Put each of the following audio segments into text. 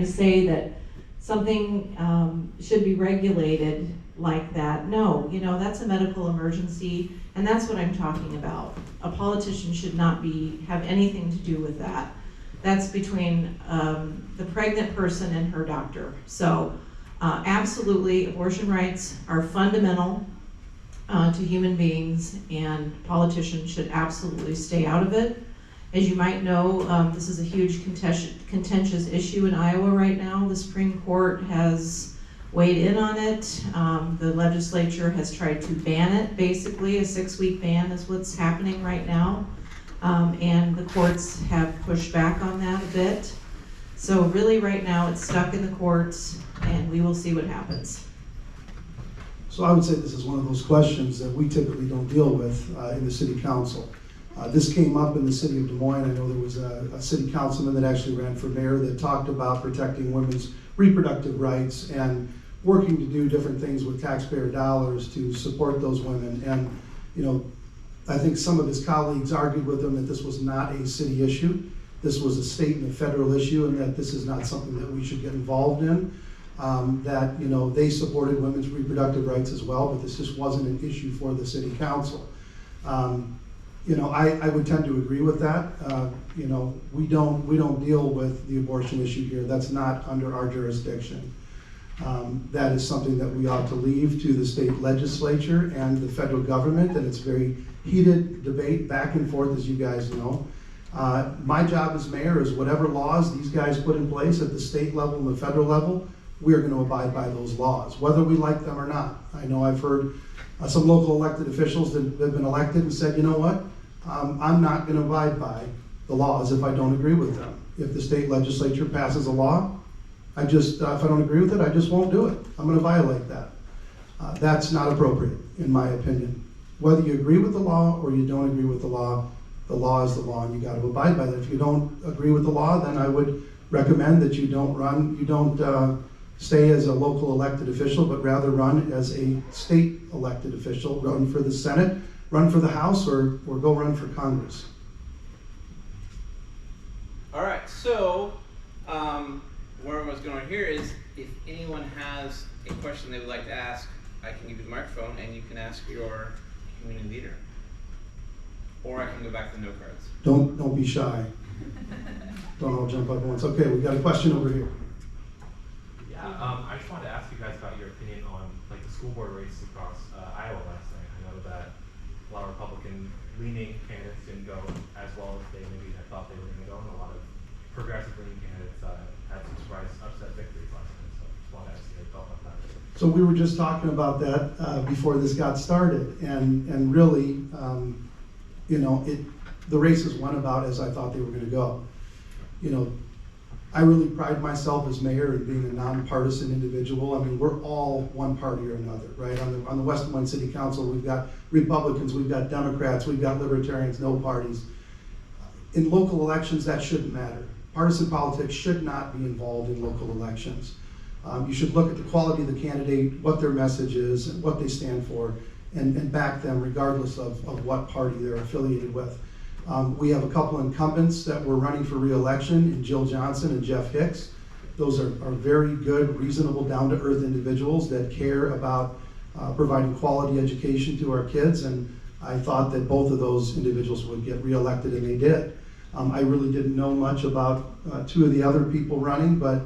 to say that something should be regulated like that. No, that's a medical emergency, and that's what I'm talking about. A politician should not have anything to do with that. That's between the pregnant person and her doctor. So absolutely, abortion rights are fundamental to human beings, and politicians should absolutely stay out of it. As you might know, this is a huge contentious issue in Iowa right now. The Supreme Court has weighed in on it. The legislature has tried to ban it, basically. A 6-week ban is what's happening right now. And the courts have pushed back on that a bit. So really right now it's stuck in the courts, and we will see what happens. So I would say this is one of those questions that we typically don't deal with in the city council. This came up in the city of Des Moines. I know there was a city councilman that actually ran for mayor that talked about protecting women's reproductive rights and working to do different things with taxpayer dollars to support those women. And I think some of his colleagues argued with him that this was not a city issue. This was a state and a federal issue, and that this is not something that we should get involved in. That they supported women's reproductive rights as well, but this just wasn't an issue for the city council. I would tend to agree with that. We don't deal with the abortion issue here. That's not under our jurisdiction. That is something that we ought to leave to the state legislature and the federal government, and it's very heated debate back and forth, as you guys know. My job as mayor is whatever laws these guys put in place at the state level and the federal level, we are going to abide by those laws, whether we like them or not. I know I've heard some local elected officials that have been elected and said, you know what, I'm not going to abide by the laws if I don't agree with them. If the state legislature passes a law, if I don't agree with it, I just won't do it. I'm going to violate that. That's not appropriate, in my opinion. Whether you agree with the law or you don't agree with the law is the law, and you got to abide by that. If you don't agree with the law, then I would recommend that you don't stay as a local elected official, but rather run as a state elected official, run for the Senate, run for the House, or go run for Congress. All right, so where I was going here is, if anyone has a question they would like to ask, I can give you the microphone and you can ask your community leader. Or I can go back to no cards. Don't be shy. Don't all jump up at once. Okay, we got a question over here. Yeah, I just wanted to ask you guys about your opinion on the school board races across Iowa last night. I know that a lot of Republican-leaning candidates didn't go as well as they maybe had thought they were going to go, and a lot of progressive-leaning candidates had some surprise upset victories last night. So just wanted to ask you your thought about that. So we were just talking about that before this got started, and really, the races went about as I thought they were going to go. I really pride myself as mayor in being a nonpartisan individual. I mean, we're all one party or another, right? On the West Des Moines City Council, we've got Republicans, we've got Democrats, we've got Libertarians, no parties. In local elections, that shouldn't matter. Partisan politics should not be involved in local elections. You should look at the quality of the candidate, what their message is, and what they stand for, and back them regardless of what party they're affiliated with. We have a couple incumbents that were running for re-election in Jill Johnson and Jeff Hicks. Those are very good, reasonable, down-to-earth individuals that care about providing quality education to our kids, and I thought that both of those individuals would get re-elected, and they did. I really didn't know much about two of the other people running, but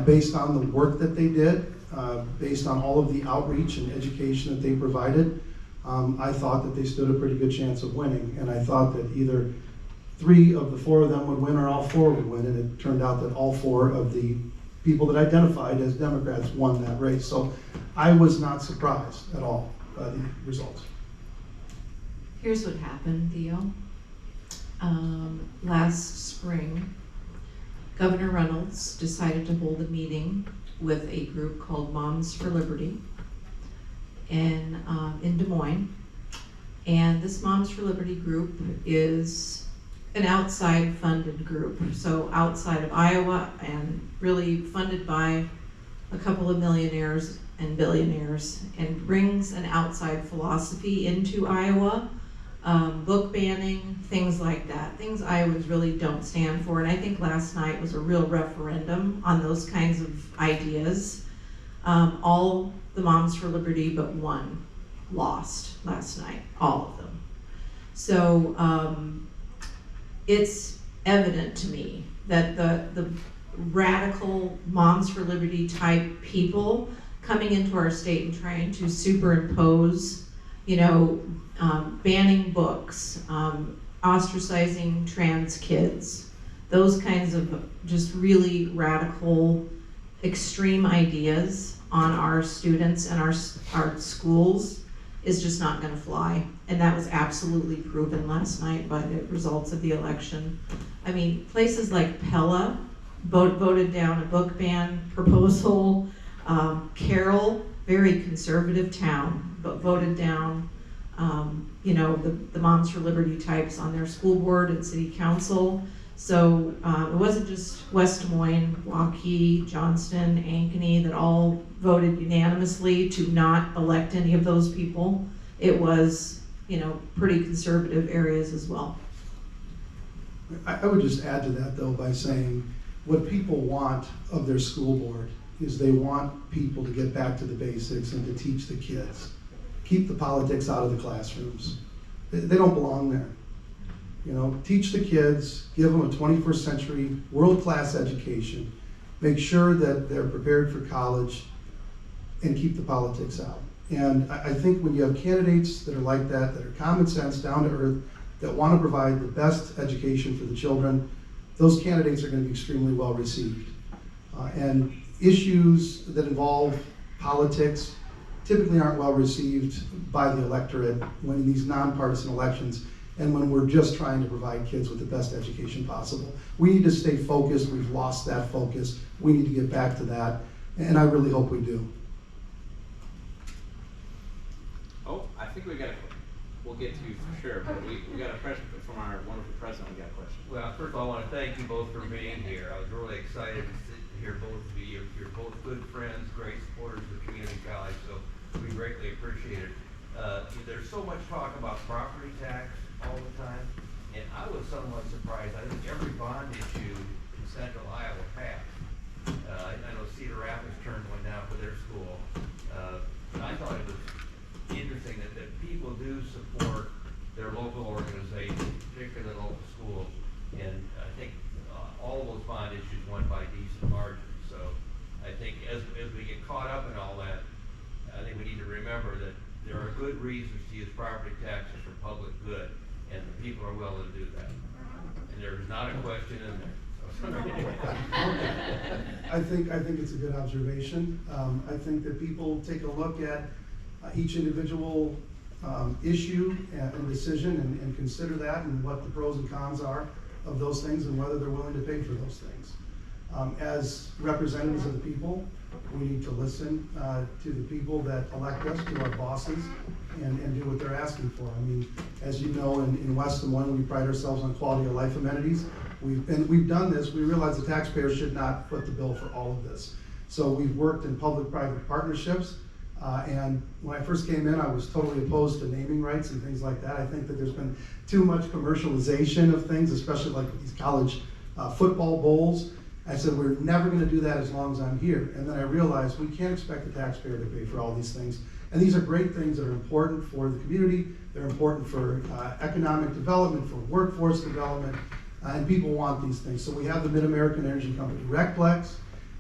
based on the work that they did, based on all of the outreach and education that they provided, I thought that they stood a pretty good chance of winning, and I thought that either 3 of the 4 of them would win or all 4 would win, and it turned out that all 4 of the people that identified as Democrats won that race. So I was not surprised at all by the results. Here's what happened, Theo. Last spring, Governor Reynolds decided to hold a meeting with a group called Moms for Liberty in Des Moines. And this Moms for Liberty group is an outside funded group, so outside of Iowa, and really funded by a couple of millionaires and billionaires, and brings an outside philosophy into Iowa book banning, things like that, things Iowans really don't stand for. And I think last night was a real referendum on those kinds of ideas. All the Moms for Liberty but one lost last night, all of them. So it's evident to me that the radical Moms for Liberty type people coming into our state and trying to superimpose, banning books, ostracizing trans kids, those kinds of just really radical, extreme ideas on our students and our schools is just not going to fly. And that was absolutely proven last night by the results of the election. I mean, places like Pella voted down a book ban proposal. Carroll, very conservative town, but voted down the Moms for Liberty types on their school board and city council. So it wasn't just West Des Moines, Waukee, Johnston, Ankeny that all voted unanimously to not elect any of those people. It was, pretty conservative areas as well. I would just add to that though by saying what people want of their school board is they want people to get back to the basics and to teach the kids. Keep the politics out of the classrooms. They don't belong there. Teach the kids, give them a 21st century world-class education, make sure that they're prepared for college, and keep the politics out. And I think when you have candidates that are like that are common sense, down to earth, that want to provide the best education for the children, those candidates are going to be extremely well received. And issues that involve politics typically aren't well received by the electorate when in these nonpartisan elections and when we're just trying to provide kids with the best education possible. We need to stay focused. We've lost that focus. We need to get back to that, and I really hope we do. Oh, I think we'll get to you for sure, but we got a question from our wonderful president. We got a question. Well, first of all, I want to thank you both for being here. I was really excited to hear both of you. You're both good friends, great supporters of the community college, so we greatly appreciate it. There's so much talk about property tax all the time, and I was somewhat surprised. I think every bond issue in central Iowa passed. I know Cedar Rapids turned one down for their school. I thought it was interesting that people do support their local organizations, particularly the local schools, and I think all of those bond issues won by decent margins. So I think as we get caught up in all that, I think we need to remember that there are good reasons to use property taxes for public good, and the people are willing to do that. And there's not a question in there. I think it's a good observation. I think that people take a look at each individual issue and decision and consider that and what the pros and cons are of those things and whether they're willing to pay for those things. As representatives of the people, we need to listen to the people that elect us, to our bosses, and do what they're asking for. I mean, as you know, in West Des Moines, we pride ourselves on quality of life amenities. We've done this. We realize the taxpayers should not foot the bill for all of this. So we've worked in public-private partnerships. And when I first came in, I was totally opposed to naming rights and things like that. I think that there's been too much commercialization of things, especially like these college football bowls. I said, we're never going to do that as long as I'm here. And then I realized we can't expect the taxpayer to pay for all these things. And these are great things that are important for the community. They're important for economic development, for workforce development, and people want these things. So we have the Mid-American Energy Company Recplex.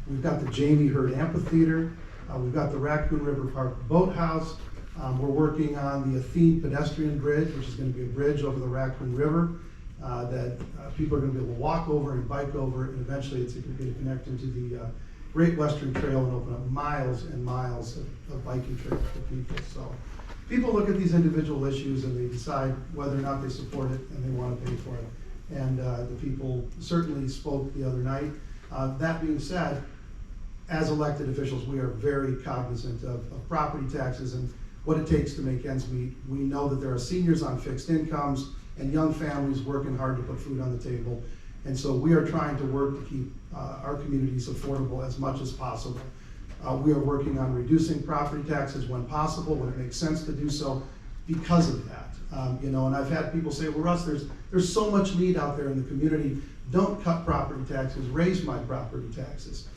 We've got the Jamie Hurd Amphitheater. We've got the Raccoon River Park Boathouse. We're working on the Athene Pedestrian Bridge, which is going to be a bridge over the Raccoon River that people are going to be able to walk over and bike over, and eventually it's going to be connected into the Great Western Trail and open up miles and miles of biking trails for people. So people look at these individual issues and they decide whether or not they support it and they want to pay for it. And the people certainly spoke the other night. That being said, as elected officials, we are very cognizant of property taxes and what it takes to make ends meet. We know that there are seniors on fixed incomes and young families working hard to put food on the table. And so we are trying to work to keep our communities affordable as much as possible. We are working on reducing property taxes when possible, when it makes sense to do so. because of that. You know, and I've had people say, well, Russ, there's so much need out there in the community. Don't cut property taxes, raise my property taxes.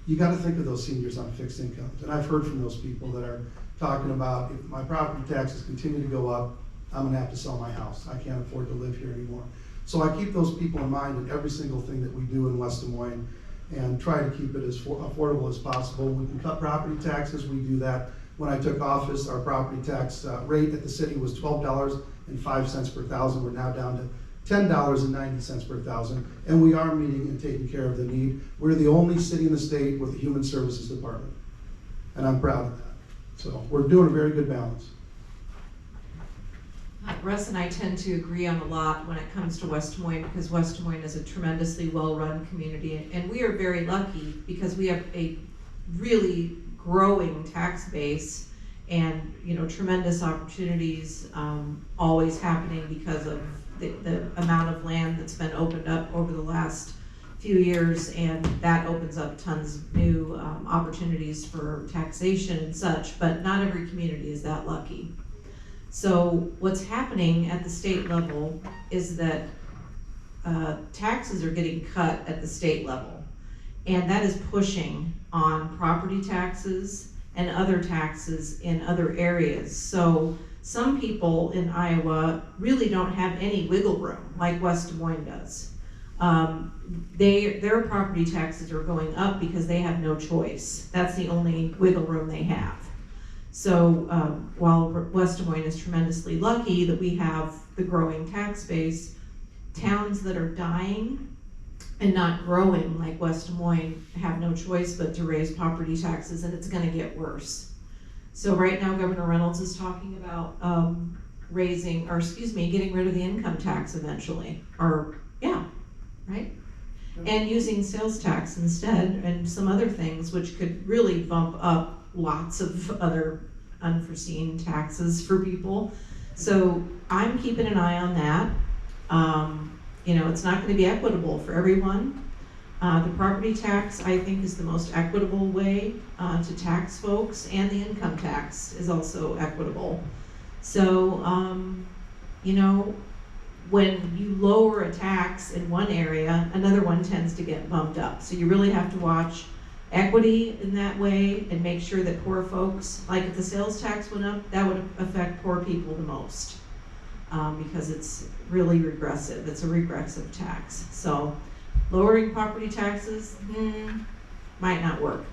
You got to think of those seniors on fixed incomes. And I've heard from those people that are talking about, if my property taxes continue to go up, I'm going to have to sell my house. I can't afford to live here anymore. So I keep those people in mind in every single thing that we do in West Des Moines and try to keep it as affordable as possible. We can cut property taxes. We do that. When I took office, our property tax rate at the city was $12.05 per thousand. We're now down to $10.90 per thousand, and we are meeting and taking care of the need. We're the only city in the state with a human services department, and I'm proud of that. So we're doing a very good balance. Russ and I tend to agree on a lot when it comes to West Des Moines, because West Des Moines is a tremendously well-run community, and we are very lucky because we have a really growing tax base and, you know, tremendous opportunities always happening because of the amount of land that's been opened up over the last few years, and that opens up tons of new opportunities for taxation and such, but not every community is that lucky. So what's happening at the state level is that taxes are getting cut at the state level, and that is pushing on property taxes and other taxes in other areas. So some people in Iowa really don't have any wiggle room like West Des Moines does. Their property taxes are going up because they have no choice. That's the only wiggle room they have. So while West Des Moines is tremendously lucky that we have the growing tax base, towns that are dying and not growing like West Des Moines have no choice but to raise property taxes, and it's going to get worse. So right now Governor Reynolds is talking about getting rid of the income tax eventually, right? And using sales tax instead, and some other things which could really bump up lots of other unforeseen taxes for people. So I'm keeping an eye on that. You know, it's not going to be equitable for everyone. The property tax, I think, is the most equitable way to tax folks, and the income tax is also equitable. So, you know, when you lower a tax in one area, another one tends to get bumped up. So you really have to watch equity in that way and make sure that poor folks, like if the sales tax went up, that would affect poor people the most because it's really regressive. It's a regressive tax. So lowering property taxes might not work.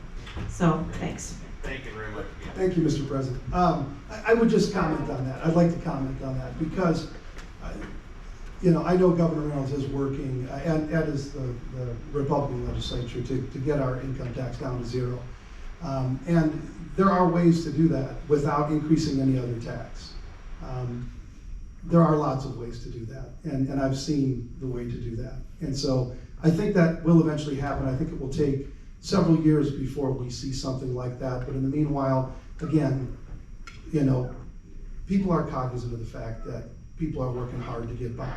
So thanks. Thank you very much. Thank you, Mr. President. I would just comment on that. I'd like to comment on that because you know, I know Governor Reynolds is working, and is the Republican legislature, to get our income tax down to zero. And there are ways to do that without increasing any other tax. There are lots of ways to do that, and I've seen the way to do that. And so I think that will eventually happen. I think it will take several years before we see something like that. But in the meanwhile, again, you know, people are cognizant of the fact that people are working hard to get by.